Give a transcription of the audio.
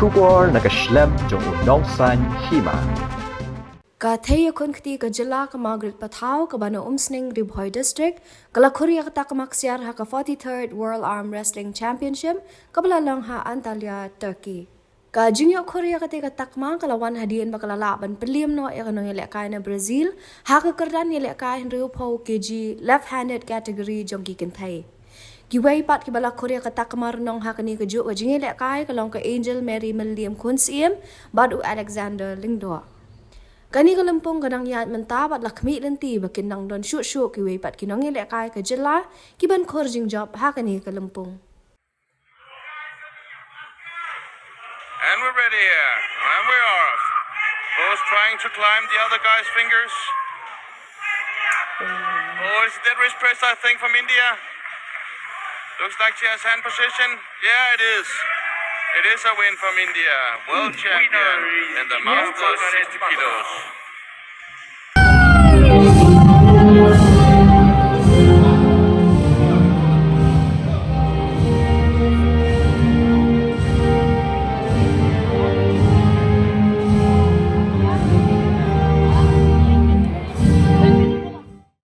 Khur nakaslem jong unong san Hima. Ka thaya kon khti ka jilla ka Margareth Pathaw ka bano umsning Ribhoy district kala Khur ka Takma Ksiar ha ka 43rd World Arm Wrestling Championship kabala lang ha Antalya Turkey. Ka junior Khur ka te ka Takma kala wan hadian bakala laban pelim no ya kanong ilekay na Brazil ha ka kardan ilekay Ribhoy kg left-handed category jong gikin thay. Giway pat kibala Khur ka Takma nong ha kani ka ju ka jingi ilekay kalong ka Angel Mary William Kunsiem badu Alexander Lingdo. Kani ka lampong kanang yat mentabat lakmi lenti bakin nang don shoot kiway pat kinong ilekay ka jila kiban Khur jing job ha kani ka lampong. And we're ready here. And we're off. Both trying to climb the other guy's fingers. Oh, it's dead wrist press, I think, from India. Looks like she has hand position. Yeah, it is. It is a win from India. World champion in the masters 60 kilos.